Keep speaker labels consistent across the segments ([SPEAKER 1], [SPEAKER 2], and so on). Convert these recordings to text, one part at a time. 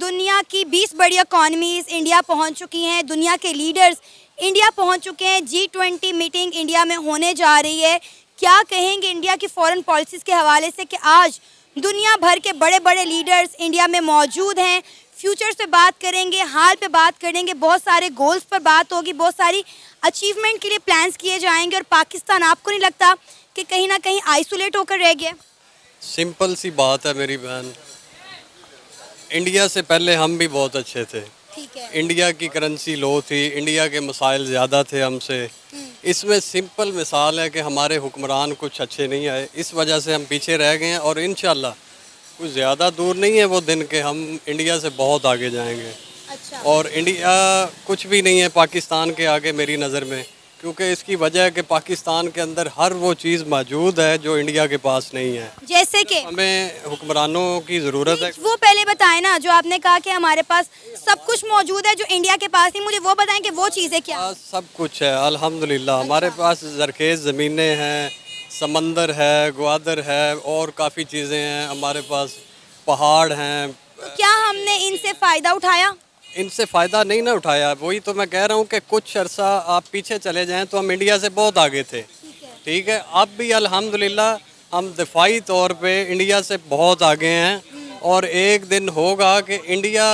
[SPEAKER 1] दुनिया की 20 बड़ी इकॉनमीज इंडिया पहुंच चुकी हैं, दुनिया के लीडर्स इंडिया पहुंच चुके हैं। G20 मीटिंग इंडिया में होने जा रही है। क्या कहेंगे इंडिया की फॉरेन पॉलिसीज़ के हवाले से कि आज दुनिया भर के बड़े बड़े लीडर्स इंडिया में मौजूद हैं। फ्यूचर से बात करेंगे, हाल पे बात करेंगे, बहुत सारे गोल्स पर बात होगी, बहुत सारी अचीवमेंट के लिए प्लान्स किए जाएंगे। और पाकिस्तान, आपको नहीं लगता कि कहीं ना कहीं आइसोलेट होकर रह गया?
[SPEAKER 2] सिंपल सी बात है मेरी बहन, इंडिया से पहले हम भी बहुत अच्छे थे।
[SPEAKER 1] ठीक है।
[SPEAKER 2] इंडिया की करेंसी लो थी, इंडिया के मसाइल ज़्यादा थे हमसे। इसमें सिंपल मिसाल है कि हमारे हुक्मरान कुछ अच्छे नहीं आए, इस वजह से हम पीछे रह गए हैं। और इंशाल्लाह कुछ ज़्यादा दूर नहीं है वो दिन के हम इंडिया से बहुत आगे जाएंगे।
[SPEAKER 1] अच्छा।
[SPEAKER 2] और इंडिया कुछ भी नहीं है पाकिस्तान के आगे मेरी नज़र में, क्योंकि इसकी वजह है कि पाकिस्तान के अंदर हर वो चीज़ मौजूद है जो इंडिया के पास नहीं है।
[SPEAKER 1] जैसे कि
[SPEAKER 2] हमें हुक्मरानों की ज़रूरत है।
[SPEAKER 1] वो पहले बताएं ना, जो आपने कहा कि हमारे पास सब कुछ मौजूद है जो इंडिया के पास नहीं, मुझे वो बताएं कि वो चीज़ें क्या?
[SPEAKER 2] सब कुछ है अल्हम्दुलिल्लाह। हमारे पास ज़रखेज़ ज़मीनें हैं, समंदर है, ग्वादर है और काफ़ी चीज़ें हैं। हमारे पास पहाड़ हैं।
[SPEAKER 1] तो क्या हमने इनसे फ़ायदा उठाया?
[SPEAKER 2] इनसे फ़ायदा नहीं ना उठाया। वही तो मैं कह रहा हूँ कि कुछ अरसा आप पीछे चले जाएं तो हम इंडिया से बहुत आगे थे। ठीक है, अब भी अल्हम्दुलिल्लाह हम दिफाई तौर पे इंडिया से बहुत आगे हैं। और एक दिन होगा कि इंडिया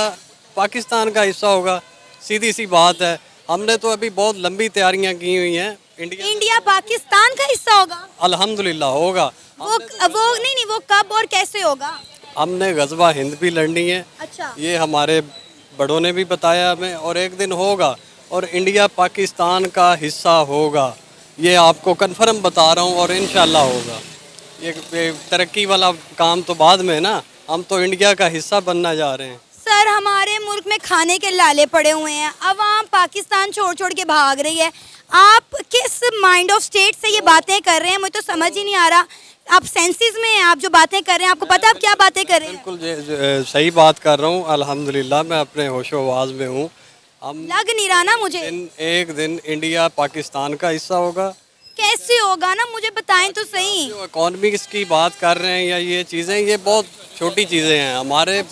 [SPEAKER 2] पाकिस्तान का हिस्सा होगा, सीधी सी बात है। हमने तो अभी बहुत लंबी तैयारियां की हुई हैं।
[SPEAKER 1] इंडिया पाकिस्तान का हिस्सा होगा?
[SPEAKER 2] अल्हम्दुलिल्लाह होगा।
[SPEAKER 1] वो नहीं, वो कब और कैसे होगा?
[SPEAKER 2] हमने गज़वा हिंद भी लड़नी है।
[SPEAKER 1] अच्छा।
[SPEAKER 2] ये हमारे बड़ों ने भी बताया हमें, और एक दिन होगा और इंडिया पाकिस्तान का हिस्सा होगा। ये आपको कन्फर्म बता रहा हूँ और इंशाल्लाह होगा। ये तरक्की वाला काम तो बाद में ना, हम तो इंडिया का हिस्सा बनना जा रहे हैं।
[SPEAKER 1] सर, हमारे मुल्क में खाने के लाले पड़े हुए हैं, अवाम पाकिस्तान छोड़ छोड़ के भाग रही है। आप किस माइंड ऑफ स्टेट से ये बातें कर रहे हैं, मुझे तो समझ ही नहीं आ रहा। आप सेंसेस में हैं, आप जो बातें कर रहे हैं, आपको पता है आप क्या बातें कर रहे हैं?
[SPEAKER 2] बिल्कुल सही बात कर रहा हूँ अल्हम्दुलिल्लाह, मैं अपने होशो आवाज़ में हूँ। हम
[SPEAKER 1] लग नहीं रहा ना मुझे।
[SPEAKER 2] एक दिन इंडिया पाकिस्तान का हिस्सा होगा।
[SPEAKER 1] कैसे होगा ना, मुझे बताएं तो सही।
[SPEAKER 2] जो इकॉनमिक्स की बात कर रहे हैं या ये चीज़ें, ये बहुत छोटी चीज़ें हैं। हमारे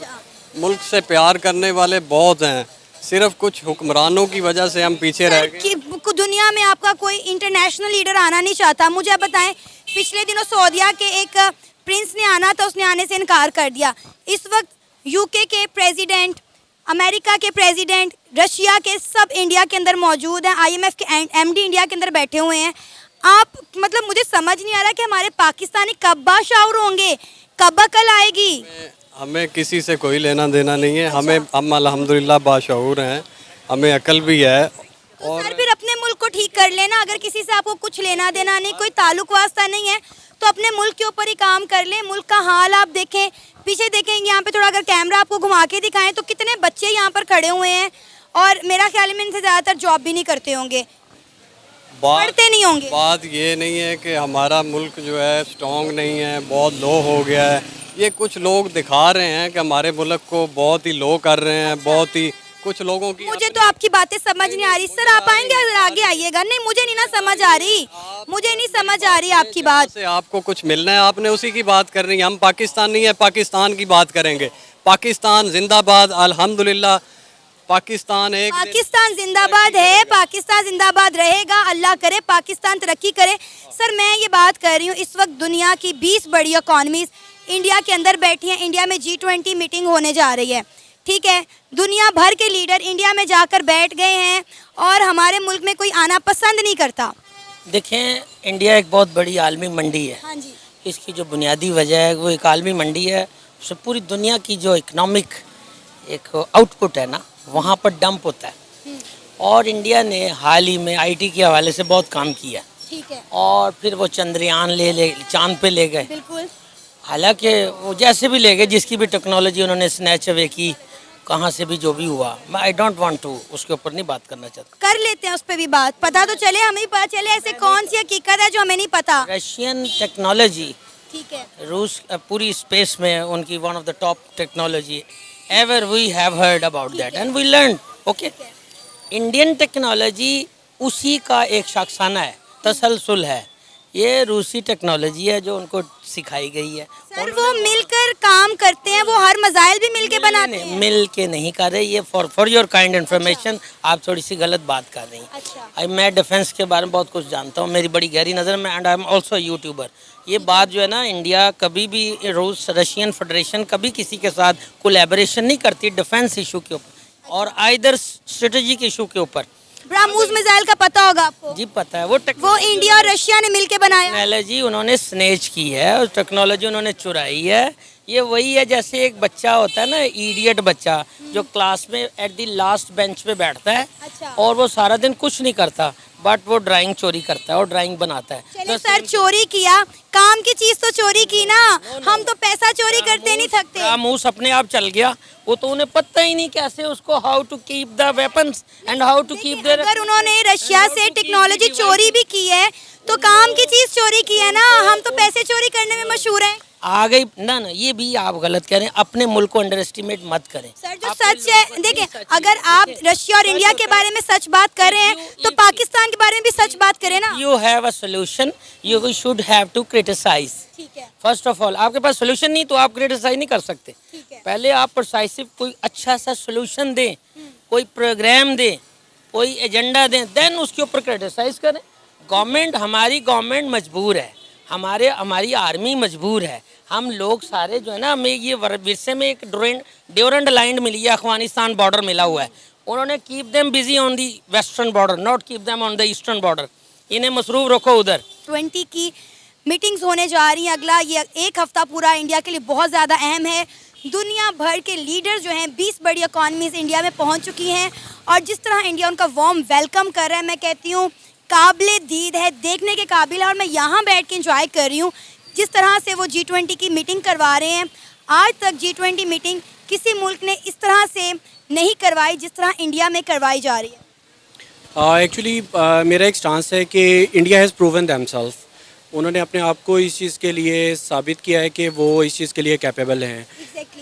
[SPEAKER 2] मुल्क से प्यार करने वाले बहुत हैं, सिर्फ कुछ हुक्मरानों की वजह से हम पीछे रह गए।
[SPEAKER 1] कि दुनिया में आपका कोई इंटरनेशनल लीडर आना नहीं चाहता। मुझे आप बताएं, पिछले दिनों सऊदीया के एक प्रिंस ने आना था, उसने आने से इनकार कर दिया। इस वक्त यूके के प्रेसिडेंट, अमेरिका के प्रेसिडेंट, रशिया के सब इंडिया के अंदर मौजूद हैं। IMF के MD इंडिया के अंदर बैठे हुए हैं। आप मतलब मुझे समझ नहीं आ रहा कि हमारे पाकिस्तानी कब बाशाऊर होंगे, कब अकल आएगी?
[SPEAKER 2] हमें किसी से कोई लेना देना नहीं है। हम अल्हम्दुलिल्लाह बाशऊर हैं, हमें अकल भी है।
[SPEAKER 1] और सर, फिर अपने मुल्क को ठीक कर लेना। अगर किसी से आपको कुछ लेना देना नहीं, कोई ताल्लुक वास्ता नहीं है, तो अपने मुल्क के ऊपर ही काम कर लें। मुल्क का हाल आप देखें, पीछे देखेंगे यहाँ पे थोड़ा, अगर कैमरा आपको घुमा के दिखाएं तो कितने बच्चे यहाँ पर खड़े हुए हैं। और मेरा ख्याल है इनसे ज़्यादातर जॉब भी नहीं करते होंगे, पढ़ते नहीं होंगे।
[SPEAKER 2] बात ये नहीं है कि हमारा मुल्क जो है स्ट्रॉन्ग नहीं है, बहुत लो हो गया है। ये कुछ लोग दिखा रहे हैं कि हमारे मुल्क को बहुत ही लो कर रहे हैं। बहुत ही कुछ लोगों की,
[SPEAKER 1] मुझे तो आपकी बातें समझ नहीं आ रही। सर, आप आएंगे, अगर आगे आइएगा। नहीं, मुझे नहीं ना समझ आ रही, मुझे नहीं समझ आ रही आपकी बात
[SPEAKER 2] से। आपको कुछ मिलना है, आपने उसी की बात कर रही है। हम पाकिस्तान नहीं है, पाकिस्तान की बात करेंगे। पाकिस्तान जिंदाबाद, अल्हम्दुलिल्लाह। पाकिस्तान
[SPEAKER 1] जिंदाबाद है, पाकिस्तान जिंदाबाद रहेगा। अल्लाह करे पाकिस्तान तरक्की करे। सर, मैं ये बात कर रही हूँ, इस वक्त दुनिया की 20 बड़ी इकॉनमीज इंडिया के अंदर बैठी हैं। इंडिया में G20 मीटिंग होने जा रही है। ठीक है, दुनिया भर के लीडर इंडिया में जाकर बैठ गए हैं और हमारे मुल्क में कोई आना पसंद नहीं करता।
[SPEAKER 3] देखें, इंडिया एक बहुत बड़ी आलमी मंडी है।
[SPEAKER 1] हाँ जी।
[SPEAKER 3] इसकी जो बुनियादी वजह है वो एक आलमी मंडी है। उससे पूरी दुनिया की जो इकनॉमिक एक आउटपुट है ना, वहाँ पर डंप होता है। और इंडिया ने हाल ही में IT के हवाले से बहुत काम किया।
[SPEAKER 1] ठीक है।
[SPEAKER 3] और फिर वो चंद्रयान ले चांद पे ले गए।
[SPEAKER 1] बिल्कुल।
[SPEAKER 3] हालांकि वो जैसे भी ले गए, जिसकी भी टेक्नोलॉजी उन्होंने स्नैच अवे की, कहाँ से भी जो भी हुआ, मैं आई डोंट वांट टू उसके ऊपर नहीं बात करना चाहता।
[SPEAKER 1] कर लेते हैं उस पर भी बात, पता तो चले, हमें पता चले ऐसे कौन सी हकीकत है जो हमें नहीं पता।
[SPEAKER 3] रशियन टेक्नोलॉजी,
[SPEAKER 1] ठीक है,
[SPEAKER 3] रूस पूरी स्पेस में उनकी one of the top technology ever we have heard about that and we learn. Okay, Indian technology उसी का एक शाखसाना है, तसलसल है। ये रूसी टेक्नोलॉजी है जो उनको सिखाई गई है।
[SPEAKER 1] सर वो मिलकर काम करते हैं, वो हर मजाइल भी मिलके बनाते हैं।
[SPEAKER 3] मिल के नहीं कर रहे, ये फॉर योर काइंड इन्फॉर्मेशन आप थोड़ी सी गलत बात कर रही हैं।
[SPEAKER 1] अच्छा।
[SPEAKER 3] मैं डिफेंस के बारे में बहुत कुछ जानता हूँ, मेरी बड़ी गहरी नज़र में, and I am also YouTuber. ये बात जो है ना, इंडिया कभी भी रशियन फेडरेशन कभी किसी के साथ कोलैबोरेशन नहीं करती डिफेंस इशू के ऊपर और आइदर स्ट्रेटेजिक इशू के ऊपर।
[SPEAKER 1] ब्रह्मोस मिसाइल का पता होगा आपको?
[SPEAKER 3] जी पता है। वो
[SPEAKER 1] इंडिया और रशिया ने मिलके बनाया।
[SPEAKER 3] टेक्नोलॉजी उन्होंने स्नेच की है और टेक्नोलॉजी उन्होंने चुराई है। ये वही है जैसे एक बच्चा होता है ना, इडियट बच्चा जो क्लास में एट द लास्ट बेंच पे बैठता है।
[SPEAKER 1] अच्छा।
[SPEAKER 3] और वो सारा दिन कुछ नहीं करता बट वो ड्राइंग चोरी करता है और ड्राइंग बनाता है।
[SPEAKER 1] चलिए सर, चोरी किया, काम की चीज तो चोरी की ना। हम तो पैसा चोरी करते नहीं थकते।
[SPEAKER 3] रामूस अपने आप चल गया, वो तो उन्हें पता ही नहीं कैसे उसको how to keep the weapons and how to keep there.
[SPEAKER 1] अगर उन्होंने रशिया से टेक्नोलॉजी चोरी भी की है तो काम की चीज चोरी की है ना। हम तो पैसे चोरी करने में मशहूर हैं।
[SPEAKER 3] आ गई ना, ये भी आप गलत कह रहे हैं। अपने मुल्क को अंडर एस्टिमेट मत करें
[SPEAKER 1] सर जो सच है, देखिए अगर आप रशिया और इंडिया के बारे में सच बात कर रहे हैं तो पाकिस्तान के बारे में भी सच बात करें ना।
[SPEAKER 3] You have a solution, you should have to criticize.
[SPEAKER 1] ठीक है।
[SPEAKER 3] फर्स्ट ऑफ ऑल आपके पास सोल्यूशन नहीं तो आप क्रिटिसाइज नहीं कर सकते।
[SPEAKER 1] ठीक है।
[SPEAKER 3] पहले आप प्रोसाइसिव कोई अच्छा सा सोल्यूशन दें, कोई प्रोग्राम दें, कोई एजेंडा दें, देन उसके ऊपर क्रिटिसाइज करें। हमारी गवर्नमेंट मजबूर है, हमारी आर्मी मजबूर है। हम लोग सारे जो है ना, हमें ये विरसे में एक ड्यूरेंट लाइन मिली है, अफगानिस्तान बॉर्डर मिला हुआ है। उन्होंने keep them busy on the western border, not keep them on the eastern border. इन्हें मसरूफ रखो उधर।
[SPEAKER 1] 20 की मीटिंग्स होने जा रही हैं। अगला ये एक हफ्ता पूरा इंडिया के लिए बहुत ज़्यादा अहम है। दुनिया भर के लीडर जो हैं, 20 बड़ी इकॉनमीज इंडिया में पहुंच चुकी हैं और जिस तरह इंडिया उनका वार्म वेलकम कर रहा है, मैं कहती हूँ काबिले दीद है, देखने के काबिल है। और मैं यहाँ बैठ के इंजॉय कर रही हूँ जिस तरह से वो G20 की मीटिंग करवा रहे हैं। आज तक G20 मीटिंग किसी मुल्क ने इस तरह से नहीं करवाई जिस तरह इंडिया में करवाई जा रही है।
[SPEAKER 4] एक्चुअली मेरा एक स्टांस है कि इंडिया हैज़ प्रूवन देमसेल्फ। उन्होंने अपने आप को इस चीज़ के लिए साबित किया है कि वो इस चीज़ के लिए कैपेबल हैं।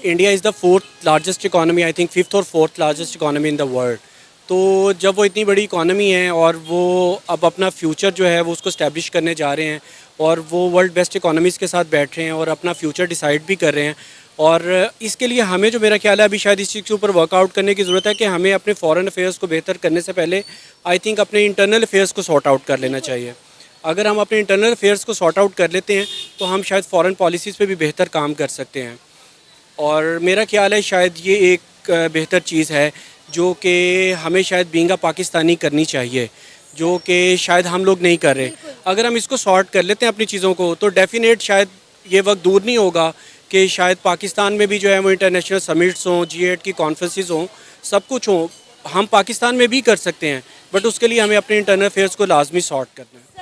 [SPEAKER 4] India is the 4th largest economy, I think 5th और 4th largest economy in the world. तो जब वो इतनी बड़ी इकॉनमी है और वो अब अपना फ्यूचर जो है वो उसको इस्टेब्लिश करने जा रहे हैं और वो वर्ल्ड बेस्ट इकॉनमीज़ के साथ बैठ रहे हैं और अपना फ्यूचर डिसाइड भी कर रहे हैं। और इसके लिए हमें जो मेरा ख्याल है अभी शायद इस चीज़ के ऊपर वर्कआउट करने की ज़रूरत है कि हमें अपने फॉरेन अफेयर्स को बेहतर करने से पहले आई थिंक अपने इंटरनल अफेयर्स को सॉर्ट आउट कर लेना चाहिए। अगर हम अपने इंटरनल अफेयर्स को सॉर्ट आउट कर लेते हैं तो हम शायद फॉरेन पॉलिसीज़ पे भी बेहतर काम कर सकते हैं। और मेरा ख्याल है शायद ये एक बेहतर चीज़ है जो कि हमें शायद बीइंग पाकिस्तानी करनी चाहिए, जो कि शायद हम लोग नहीं कर रहे। अगर हम इसको सॉर्ट कर लेते हैं अपनी चीज़ों को तो डेफिनेट शायद ये वक्त दूर नहीं होगा कि शायद पाकिस्तान में भी जो है वो इंटरनेशनल समिट्स हों, G8 की कॉन्फ्रेंसेस हों, सब कुछ हों। हम पाकिस्तान में भी कर सकते हैं बट उसके लिए हमें अपने इंटरनल अफेयर्स को लाजमी सॉर्ट करना है।